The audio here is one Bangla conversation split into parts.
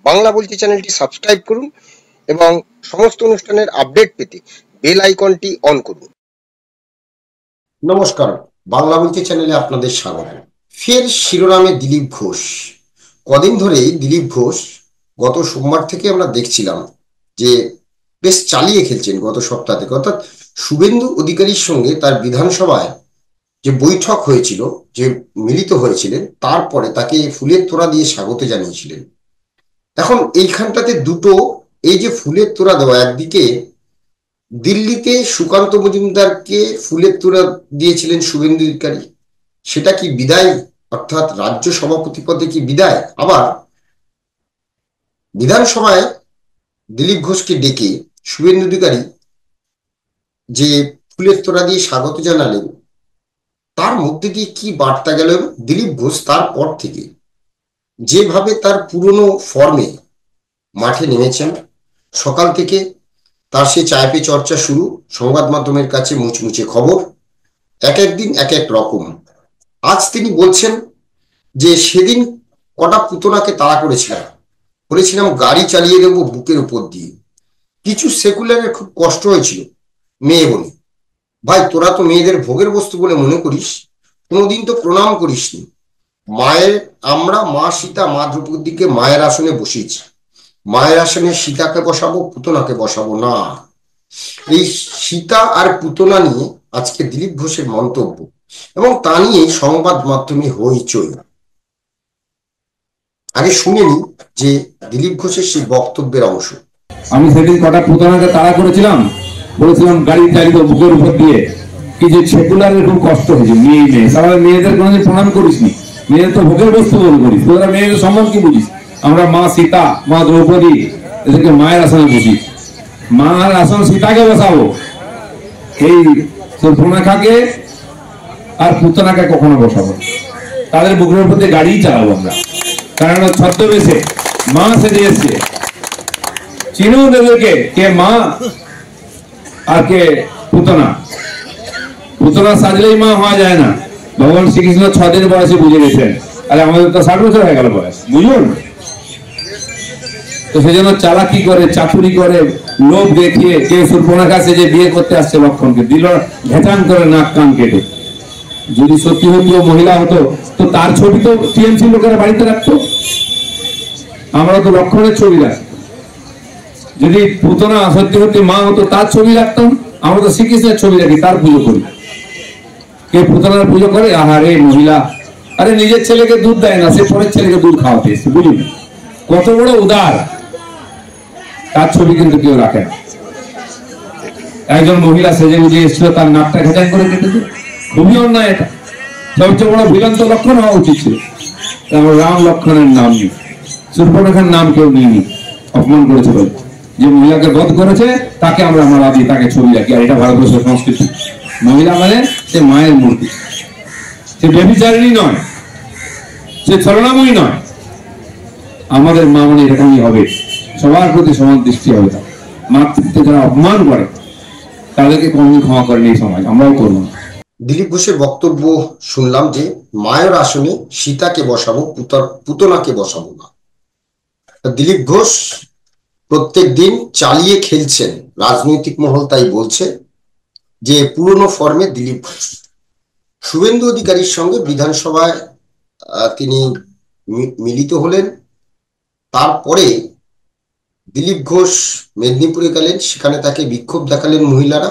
বাংলা বলছি চ্যানেলটি সাবস্ক্রাইব করুন এবং সমস্ত অনুষ্ঠানের আপডেট পেতে বেল আইকনটি অন করুন। নমস্কার, বাংলা বলছি চ্যানেলে আপনাদের স্বাগত। ফের শিরোনামে দিলীপ ঘোষ। কদিন ধরেই দিলীপ ঘোষ গত সোমবার থেকে আমরা দেখছিলাম যে বেশ চালিয়ে খেলছেন গত সপ্তাহ থেকে, অর্থাৎ শুভেন্দু অধিকারীর সঙ্গে তার বিধানসভায় যে বৈঠক হয়েছিল, যে মিলিত হয়েছিলেন, তারপরে তাকে ফুলের তোড়া দিয়ে স্বাগত জানিয়েছিলেন। এখন এইখানটাতে দুটো, এই যে ফুলের তোড়া দেওয়া, একদিকে দিল্লিতে সুকান্ত মজুমদারকে ফুলের তোড়া দিয়েছিলেন শুভেন্দু অধিকারী, সেটা কি বিদায়, অর্থাৎ রাজ্য সভাপতি পদে কি বিদায়? আবার বিধানসভায় দিলীপ ঘোষকে ডেকে শুভেন্দু অধিকারী যে ফুলের তোড়া দিয়ে স্বাগত জানালেন, তার মধ্যে দিয়ে কি বার্তা গেল? দিলীপ ঘোষ তারপর থেকে যেভাবে তার পুরনো ফর্মে মাঠে নেমেছেন, সকাল থেকে তার সে চায় পে চর্চা শুরু, সংবাদ মাধ্যমের কাছে মুচমুচে খবর, এক একদিন এক এক রকম। আজ তিনি বলছেন যে সেদিন কটা পুতনাকে তাড়া করেছিলাম গাড়ি চালিয়ে দেবো বুকের উপর দিয়ে। কিছু সেকুলারের খুব কষ্ট হয়েছিল মেয়ে বলে। ভাই, তোরা তো মেয়েদের ভোগের বস্তু বলে মনে করিস, কোনোদিন তো প্রণাম করিসনি। আমরা মা সীতা, মা দ্রৌপদীকে মায়ের আসনে বসিয়েছি, মায়ের আসনে সীতাকে বসাবো, পুতনাকে বসাবো না। এই সীতা আর পুতনা নিয়ে আজকে দিলীপ ঘোষের মন্তব্য, এবং তা নিয়ে সংবাদ মাধ্যমে হইচই। আগে শুনে নি যে দিলীপ ঘোষের সেই বক্তব্যের অংশ। আমি সেদিন কটা পুতনাকে তাড়া করেছিলাম, বলেছিলাম গাড়ি চালিয়ে বুকের উপর দিয়ে। কি যে সেকুলারের খুব কষ্ট হয়েছে, মেয়ে সারা মেয়েদের কোনোদিন প্রণাম করিসনি, মেয়েদের তো ভোগের বস্তু বলে করিস। তোরা মেয়েদের সম্মান কি বুঝিস? আমরা মা সীতা, মা দ্রৌপদী, এদেরকে মায়ের আসনে বসি, মার আসন সীতাকে বসাবো। এই সুর্পণখাকে আর পুতনাকে কখনো বসাবো? তাদের বুকের উপর দিয়ে গাড়ি চালাবো আমরা, কারণ ছদ্মবেশে মা সেজে এসছে। চিনুন এদেরকে, কে মা আর কে পুতনা। পুতনা সাজলেই মা হওয়া যায় না। ভগবান শ্রীকৃষ্ণ 6 দিন বয়সে বুঝে গেছেন, আরে আমাদের তো 60 বছর হয়ে গেল বয়স, বুঝুন। তো সেই জন্য চালাকি করে, চাতুরি করে, লোভ দেখিয়ে কেউ সুর্পণখা সেজে বিয়ে করতে আসছে লক্ষণকে, দিল ঘেটান করে নাক কান কেটে। যদি সত্যি সত্যি মহিলা হতো তো তার ছবি তো টিএমসি লোকেরা বাড়িতে রাখতো। আমরা তো লক্ষণের ছবি রাখি। যদি পুতনা সত্যি সত্যি মা হতো তার ছবি রাখতাম। আমরা তো শ্রীকৃষ্ণের ছবি রাখি, তার পুজো করি। কে পুতনার পুজো করে? আহারে মহিলা, আরে নিজের ছেলেকে দুধ দেয় না, সে পরের ছেলেকে দুধ খাওয়াতে এসছে, বুঝুন কত বড় উদার। তার ছবি কিন্তু কেউ রাখে না। একজন মহিলা সেজে বুঝে এসেছিল, তার নাকটা ঘেটান করে কেটেছে, খুবই অন্যায় এটা। সবচেয়ে বড় ভিলন্ত লক্ষণ হওয়া উচিত ছিল। রাম লক্ষণের নাম নেই, সুর্পণখার নাম কেউ নিয়নি, অপমান করেছে বলে। যে মহিলাকে বধ করেছে তাকে আমরা মারা দিই, তাকে ছবি রাখি। আর এটা ভারতবর্ষের সংস্কৃতি। মহিলা মানে সে মায়ের মূর্তি, সে ব্যভিচারিণী নয়, সে ছলনাময়ী নয়। আমাদের মা মানে এরকমই হবে, সবার প্রতি সমান দৃষ্টি হবে। তার মাতৃত্বে যারা অপমান করে তাদেরকে কোনদিন ক্ষমা করেনি এই সমাজ, আমরাও করবো না। দিলীপ ঘোষের বক্তব্য শুনলাম যে মায়ের আসনে সীতাকে বসাবো, পুতনাকে বসাবো না। দিলীপ ঘোষ প্রত্যেক দিন চালিয়ে খেলছেন, রাজনৈতিক মহল তাই বলছে যে পুরনো ফর্মে দিলীপ ঘোষ। শুভেন্দু অধিকারীর সঙ্গে বিধানসভায় তিনি মিলিত হলেন। তারপরে দিলীপ ঘোষ মেদিনীপুরে গেলেন, সেখানে তাকে বিক্ষোভ দেখালেন মহিলারা।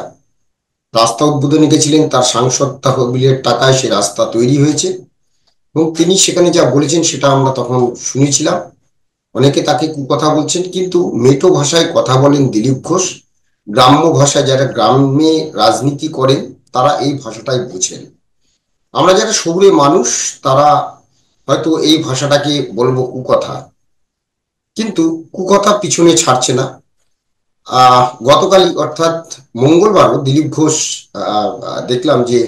রাস্তা উদ্বোধনে গেছিলেন, তার সাংসদ তহবিলের টাকায় সে রাস্তা তৈরি হয়েছে, এবং তিনি সেখানে যা বলেছেন সেটা আমরা তখন শুনেছিলাম। অনেকে তাকে কুকথা বলছেন, কিন্তু মেটো ভাষায় কথা বলেন দিলীপ ঘোষ। গ্রাম্য ভাষায়, যারা গ্রামে রাজনীতি করেন তারা এই ভাষাটাই বোঝেন। আমরা যারা শহুরে মানুষ তারা হয়তো এই ভাষাটাকে বলবো কুকথা, কিন্তু কুকথা পিছনে ছাড়ছে না। গতকালই অর্থাৎ মঙ্গলবারও দিলীপ ঘোষ দেখলাম যে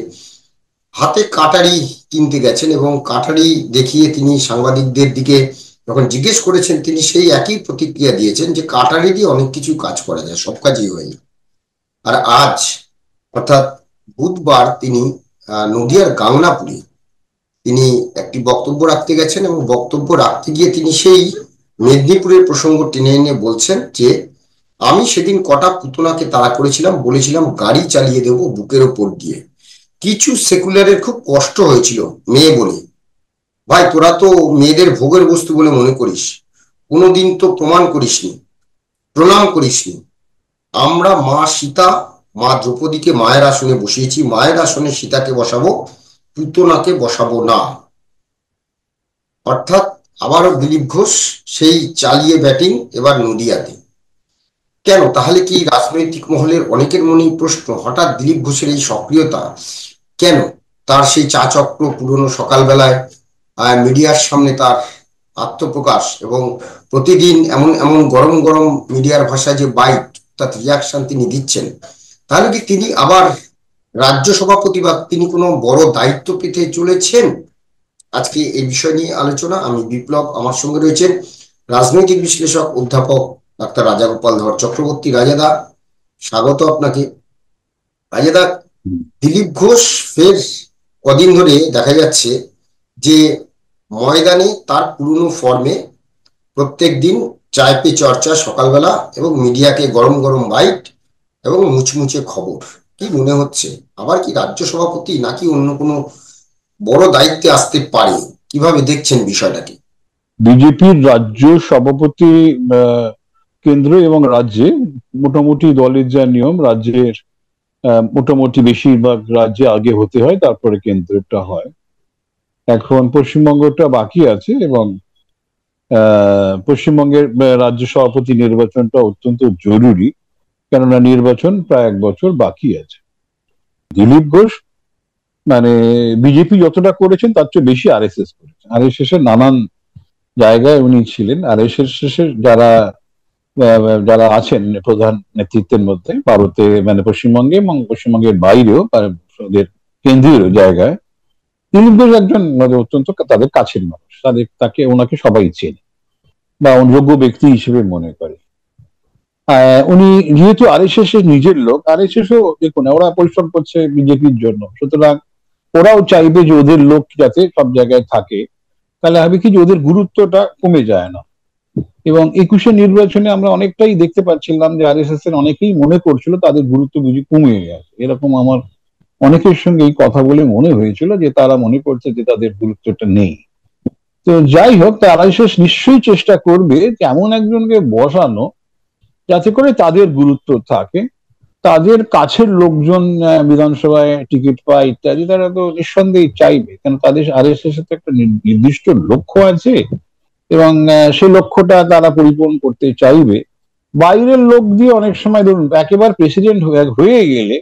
হাতে কাটারি কিনতে গেছেন, এবং কাটারি দেখিয়ে তিনি সাংবাদিকদের দিকে যখন জিজ্ঞেস করেছেন, তিনি সেই একই প্রতিক্রিয়া দিয়েছেন যে কাটারি দিয়ে অনেক কিছু কাজ করা যায়, সব কাজই হয়। আর আজ অর্থাৎ বুধবার তিনি নদিয়ার গাংনাপুরে তিনি একটি বক্তব্য রাখতে গেছেন, এবং বক্তব্য রাখতে গিয়ে তিনি সেই মেদিনীপুরের প্রসঙ্গ টেনে এনে বলছেন যে আমি সেদিন কটা পুতনাকে তাড়া করেছিলাম, বলেছিলাম গাড়ি চালিয়ে দেবো বুকের ওপর দিয়ে। কিছু সেকুলারের খুব কষ্ট হয়েছিল মেয়ে বলে। ভাই, তোরা তো মেয়েদের ভোগের বস্তু বলে মনে করিস, কোনোদিন তো প্রমাণ করিসনি, প্রণাম করিসনি। আমরা মা সীতা, মা দ্রৌপদীকে মায়ের আসনে বসিয়েছি, মায়ের আসনে সীতাকে বসাবো, পুতনাকে বসাবো না। অর্থাৎ আবারও দিলীপ ঘোষ সেই চালিয়ে ব্যাটিং, এবার নদিয়াতে। কেন তাহলে? কি রাজনৈতিক মহলের অনেকের মনেই প্রশ্ন, হঠাৎ দিলীপ ঘোষের এই সক্রিয়তা কেন? তার সেই চা চক্র, পুরনো সকালবেলায় মিডিয়ার সামনে তার আত্মপ্রকাশ, এবং প্রতিদিন এমন এমন গরম গরম মিডিয়ার ভাষায় যে বাইট, অর্থাৎ রিয়াকশন তিনি দিচ্ছেন, তাহলে কি তিনি আবার রাজ্য সভাপতি বা তিনি কোনো বড় দায়িত্ব পেতে চলেছেন? আজকে এই বিষয় নিয়ে আলোচনা। আমি বিপ্লব, আমার সঙ্গে রয়েছেন রাজনৈতিক বিশ্লেষক অধ্যাপক ডাক্তার রাজাগোপাল ধর চক্রবর্তী। রাজাদা, স্বাগত আপনাকে। রাজাদা, দিলীপ ঘোষ ফের কদিন ধরে দেখা যাচ্ছে যে ময়দানে তার পুরনো ফর্মে প্রত্যেক দিন চায় পে চর্চা সকালবেলা, এবং মিডিয়াকে গরম গরম বাইট এবং মুচমুচে খবর। কি মনে হচ্ছে, আবার কি রাজ্য সভাপতি নাকি অন্য কোনো বড় দায়িত্বে আসতে পারে? কিভাবে দেখছেন বিষয়টাকে? বিজেপির রাজ্য সভাপতি কেন্দ্র এবং রাজ্যে মোটামুটি দলের যা নিয়ম, রাজ্যের মোটামুটি বেশিরভাগ রাজ্যে আগে হতে হয়, তারপরে কেন্দ্রটা হয়। এখন পশ্চিমবঙ্গটা বাকি আছে, এবং পশ্চিমবঙ্গের রাজ্য সভাপতি নির্বাচনটা অত্যন্ত জরুরি, কেননা নির্বাচন প্রায় 1 বছর বাকি আছে। দিলীপ ঘোষ মানে বিজেপি যতটা করেছেন তার চেয়ে বেশি আরএসএস করেছেন। আরএসএস এর নানান জায়গায় উনি ছিলেন। আরএসএস এর যারা আছেন প্রধান নেতৃত্বের মধ্যে ভারতে, মানে পশ্চিমবঙ্গে এবং পশ্চিমবঙ্গের বাইরেও, ওদের কেন্দ্রীয় জায়গায়, দিলীপ ঘোষ একজন অত্যন্ত তাদের কাছের মানুষ। ওনাকে সবাই চেনে বা যোগ্য ব্যক্তি হিসেবে মনে করে। উনি যেহেতু আরএসএস এর নিজের লোক, আরএসএস ও দেখুন ওরা পরিশ্রম করছে বিজেপির জন্য, সুতরাং ওরাও চাইবে যে ওদের লোক যাতে সব জায়গায় থাকে। তাহলে হবে কি যে ওদের গুরুত্বটা কমে যায় না। এবং 21-এর নির্বাচনে আমরা অনেকটাই দেখতে পাচ্ছিলাম যে আরএসএস এর অনেকেই মনে করছিল তাদের গুরুত্ব বুঝি কমে গেছে। এরকম আমার অনেকের সঙ্গে এই কথা বলে মনে হয়েছিল যে তারা মনে করছে যে তাদের গুরুত্বটা নেই। তো যাই হোক, আরএসএস নিশ্চয়ই চেষ্টা করবে যে এমন একজনকে বসানো যাতে করে তাদের গুরুত্ব থাকে, তাদের কাছের লোকজন বিধানসভায় টিকিট পায় ইত্যাদি। তারা তো নিঃসন্দেহে চাইবে, কারণ তাদের আরএসএস এর একটা নির্দিষ্ট লক্ষ্য আছে, এবং সেই লক্ষ্যটা তারা পরিপূরণ করতে চাইবে। বাইরের লোক দিয়ে অনেক সময় ধরুন একেবারে প্রেসিডেন্ট হয়ে গেলে,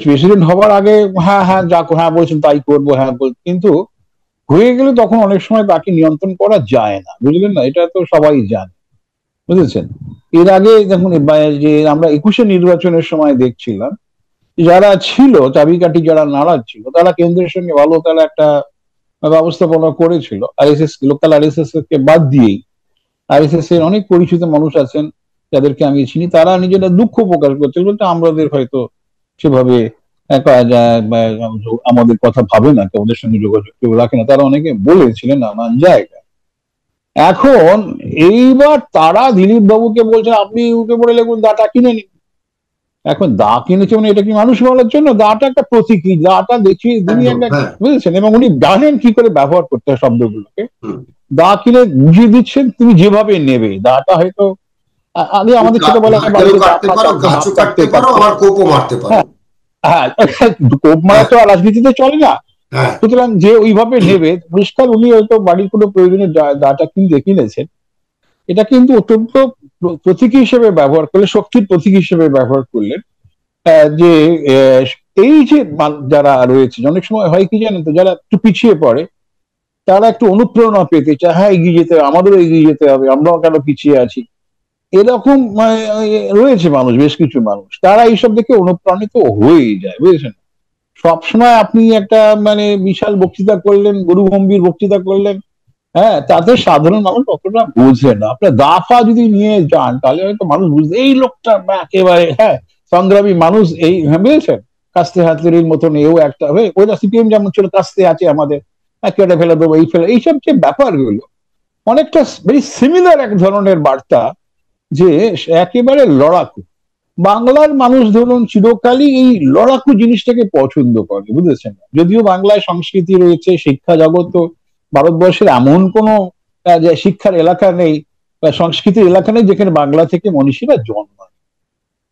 প্রেসিডেন্ট হওয়ার আগে হ্যাঁ হ্যাঁ যা হ্যাঁ বলছেন তাই করবো, হ্যাঁ কিন্তু হয়ে গেলে তখন অনেক সময় তাকে নিয়ন্ত্রণ করা যায় না, বুঝলেন না? এটা তো সবাই জানে, বুঝেছেন? এর আগে দেখুন যে আমরা 21-এর নির্বাচনের সময় দেখছিলাম যারা ছিল চাবিকাঠি, যারা নাড়াচ্ছিল, ছিল, তারা কেন্দ্রের সঙ্গে ভালো তারা একটা ব্যবস্থাপনা করেছিল। আরএসএস, লোকাল আরএসএস কে বাদ দিয়েই আরএসএস এর অনেক পরিচিত মানুষ আছেন যাদেরকে আমি চিনি, তারা নিজেরা দুঃখ প্রকাশ করছে, বলতে আমাদের হয়তো সেভাবে আমাদের কথা ভাবে না, ওদের সঙ্গে যোগাযোগ কেউ রাখে না, তারা অনেকে বলেছিলেন নানান জায়গায়। এখন এইবার তারা দিলীপ বাবুকে বলছে আপনি উঠে পড়ে লেগুন, দাটা কিনে নিন। এখন দা কিনেছে মানে এটা কি মানুষ বলার জন্য? দাটা একটা প্রতীকী, দাটা দেখিয়ে দুনিয়া, বুঝেছেন? এবং উনি জানেন কি করে ব্যবহার করতে হয় শব্দগুলোকে। দা কিনে বুঝিয়ে দিচ্ছেন তুমি যেভাবে নেবে। দাটা হয়তো আগে আমাদের ছোটবেলায় হ্যাঁ, কোপ মারা তো রাজনীতিতে চলে না, সুতরাং যে ওইভাবে নেবে পরিষ্কার। উনি হয়তো বাড়ির কোনো প্রয়োজনে দাটা কিনেছেন। এটা কিন্তু অত্যন্ত প্রতীকী হিসেবে ব্যবহার করলে, শক্তির প্রতীক হিসেবে ব্যবহার করলেন। যে এই যে যারা রয়েছে, অনেক সময় হয় কি জানেন তো, যারা একটু পিছিয়ে পড়ে তারা একটু অনুপ্রেরণা পেতে চায়, হ্যাঁ এগিয়ে যেতে হবে, আমাদেরও এগিয়ে যেতে হবে, আমরাও কেন পিছিয়ে আছি, এরকম রয়েছে মানুষ, বেশ কিছু মানুষ, তারা এইসব দেখে অনুপ্রাণিত হয়ে যায়, বুঝেছেন? সবসময় আপনি একটা বিশাল বক্তৃতা করলেন, গরুগম্ভীর বক্তৃতা করলেন, হ্যাঁ, তাতে সাধারণ মানুষ অতটা বোঝে না। আপনার দাফা যদি নিয়ে যান তাহলে হয়তো মানুষ বুঝতে, এই লোকটা একেবারে হ্যাঁ সংগ্রামী মানুষ, এই বুঝেছেন, কাস্তে হাতুড়ির মতন এও একটা হয়ে, ওইটা সিপিএম যেমন ছিল কাস্তে আছে আমাদের, কেটে ফেলে দেবো, এই ফেলে, এইসব যে ব্যাপারগুলো অনেকটা ভেরি সিমিলার এক ধরনের বার্তা, যে একেবারে লড়াকু। বাংলার মানুষ ধরুন চিরকালই এই লড়াকু জিনিসটাকে পছন্দ করে, বুঝেছেন? যদিও বাংলায় সংস্কৃতি রয়েছে, শিক্ষা জগৎ, ভারতবর্ষের এমন কোনো যে শিক্ষার এলাকা নেই বা সংস্কৃতির এলাকা নেই যেখানে বাংলা থেকে মনীষীরা জন্মায়।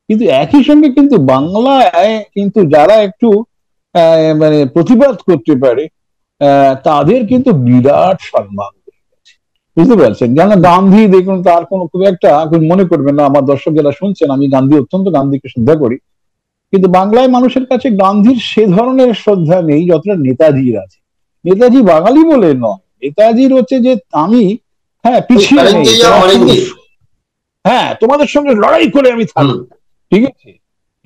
কিন্তু একই সঙ্গে কিন্তু বাংলায় কিন্তু যারা একটু মানে প্রতিবাদ করতে পারে তাদের কিন্তু বিরাট সম্মান, বুঝতে পারছেন? যেন গান্ধী দেখুন, তার কোনো খুব একটা মনে করবেন না আমার দর্শক যারা শুনছেন, আমি গান্ধীকে শ্রদ্ধা করি, কিন্তু বাংলায় মানুষের কাছে গান্ধীর সে ধরনের শ্রদ্ধা নেই যতটা নেতাজির আছে। নেতাজি বাঙালি বলে নয়, নেতাজির হচ্ছে যে আমি পিছিয়ে নেই, তোমাদের সঙ্গে লড়াই করে আমি থাকবো, ঠিক আছে?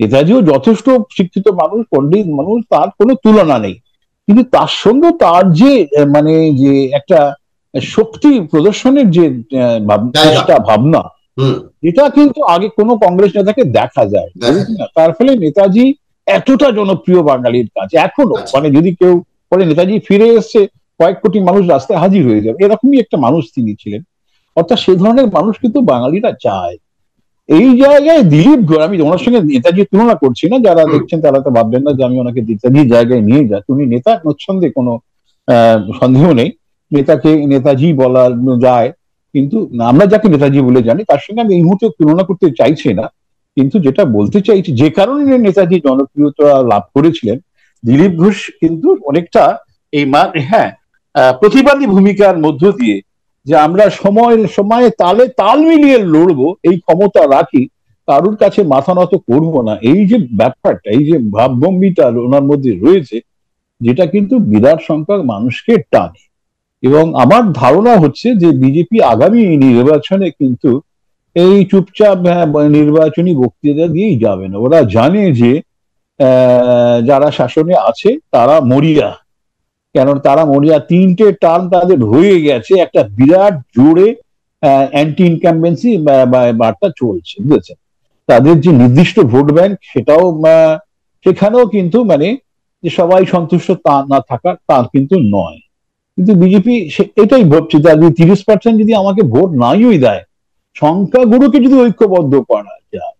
নেতাজিও যথেষ্ট শিক্ষিত মানুষ, পণ্ডিত মানুষ, তার কোনো তুলনা নেই। কিন্তু তার সঙ্গে তার যে মানে যে একটা শক্তি প্রদর্শনের যে চেষ্টা ভাবনা, এটা কিন্তু আগে কোনো কংগ্রেস নেতাকে দেখা যায় না। তার ফলে নেতাজি এতটা জনপ্রিয় বাঙালির কাছে এখনো, মানে যদি কেউ বলে নেতাজি ফিরে এসছে, কয়েক কোটি মানুষ রাস্তায় হাজির হয়ে যাবে, এরকমই একটা মানুষ তিনি ছিলেন। অর্থাৎ সে ধরনের মানুষ কিন্তু বাঙালিরা চায়। এই জায়গায় দিলীপ ঘোষ, আমি ওনার সঙ্গে নেতাজির তুলনা করছি না, যারা দেখছেন তারা তো ভাববেন না যে আমি ওনাকে নেতাজির জায়গায় নিয়ে যাই। উনি নেতা নচ্ছন্দে কোনো সন্দেহ নেই, নেতাজি বলা যায়, কিন্তু আমরা যাকে নেতাজি বলে জানি তার সঙ্গে আমি এই মুহূর্তে তুলনা করতে চাইছি না। কিন্তু যেটা বলতে চাইছি, যে কারণে নেতাজি জনপ্রিয়তা লাভ করেছিলেন, দিলীপ ঘোষ কিন্তু অনেকটা এই প্রতিবাদী ভূমিকার মধ্য দিয়ে যে আমরা সময়ে তাল মিলিয়ে লড়বো এই ক্ষমতা রাখি, কারুর কাছে মাথা নত করবো না, এই যে ব্যাপারটা, এই যে ভাবভঙ্গিটা ওনার মধ্যে রয়েছে, যেটা কিন্তু বিরাট সংখ্যক মানুষকে টানে। এবং আমার ধারণা হচ্ছে যে বিজেপি আগামী নির্বাচনে কিন্তু এই চুপচাপ নির্বাচনী বক্তৃতা দিয়েই যাবে না। ওরা জানে যে যারা শাসনে আছে তারা মরিয়া, কেন তারা মরিয়া, 3টে টার্ম তাদের হয়ে গেছে, একটা বিরাট জোরে অ্যান্টি ইনকামবেন্সি বার্তা চলছে, বুঝেছেন? তাদের যে নির্দিষ্ট ভোট ব্যাংক, সেখানেও কিন্তু মানে যে সবাই সন্তুষ্ট তা না থাকার তা কিন্তু নয়। কিন্তু বিজেপি এটাই ভাবছে যে 30% যদি আমাকে ভোট নাইও দেয়, সংখ্যাগুরুকে যদি ঐক্যবদ্ধ করা যায়,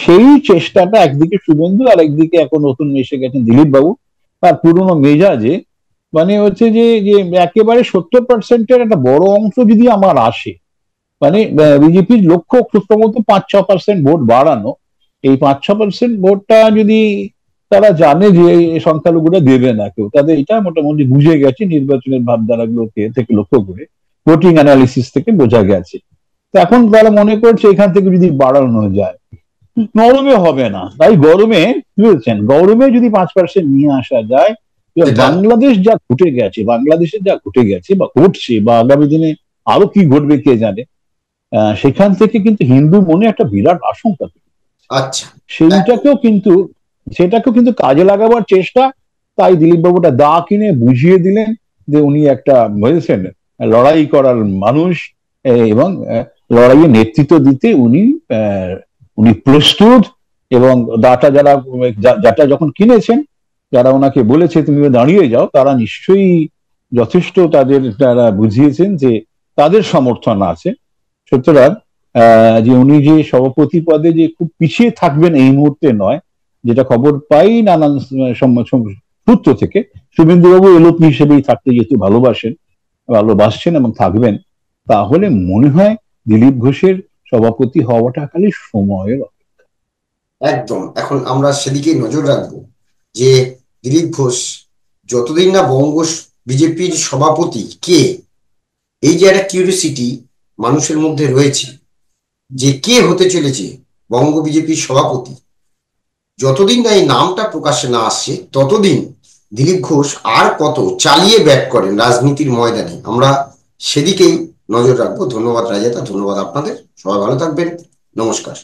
সেই চেষ্টাটা একদিকে শুভেন্দু, আর একদিকে এখন নতুন এসে গেছেন দিলীপ বাবু, তার পুরনো মেজাজে, মানে হচ্ছে যে একেবারে 70%-এর একটা বড় অংশ যদি আমার আসে, মানে বিজেপির লক্ষ্য ক্রমত 5-6% ভোট বাড়ানো, এই 5-6% ভোটটা যদি তারা জানে যে সংখ্যালঘুরা দেবে না কেউ, তাদের এটা মোটামুটি বুঝে গেছে নির্বাচনের ভাবধারাগুলোকে থেকে লক্ষ্য করে, ভোটিং অ্যানালিসিস থেকে বোঝা গেছে। তো এখন তারা মনে করছে এখান থেকে যদি বাড়ানো যায়, নরমে হবে না, তাই গরমে, বুঝেছেন, গরমে যদি 5% নিয়ে আসা যায়, বাংলাদেশের যা ঘটে গেছে বা ঘটছে, বা আগামী দিনে আরো কি ঘটবে কে জানে, সেখান থেকে কিন্তু হিন্দু মনে একটা বিরাট আশঙ্কা, আচ্ছা, সেটাকেও কিন্তু কাজে লাগাবার চেষ্টা। তাই দিলীপ বাবুটা দা কিনে বুঝিয়ে দিলেন যে উনি একটা, বুঝেছেন, লড়াই করার মানুষ, এবং লড়াইয়ে নেতৃত্ব দিতে উনি প্রস্তুত। এবং যাটা যখন কিনেছেন, যারা ওনাকে বলেছে তুমি দাঁড়িয়ে যাও, তারা নিশ্চয়ই যথেষ্ট তারা বুঝিয়েছেন যে তাদের সমর্থন আছে। সুতরাং যে উনি যে সভাপতি পদে যে খুব পিছিয়ে থাকবেন এই মুহূর্তে নয়, যেটা খবর পাই নানান সূত্র থেকে, শুভেন্দুবাবু এলপি হিসেবেই থাকতে যেহেতু ভালোবাসছেন এবং থাকবেন, তাহলে মনে হয় দিলীপ ঘোষের সভাপতি হওয়াটা খালি সময়ের অপেক্ষা। একদম, এখন আমরা সেদিকে নজর রাখবো যে দিলীপ ঘোষ যতদিন না বঙ্গ বিজেপির সভাপতি কে, এই যে একটা কিউরিওসিটি মানুষের মধ্যে রয়েছে যে কে হতে চলেছে বঙ্গ বিজেপির সভাপতি, যতদিন না এই নামটা প্রকাশ্যে না আসছে, ততদিন দিলীপ ঘোষ আর কত চালিয়ে ব্যাক করেন রাজনীতির ময়দানে, আমরা সেদিকেই নজর রাখবো। ধন্যবাদ রাজাদা, ধন্যবাদ আপনাদের, সবাই ভালো থাকবেন, নমস্কার।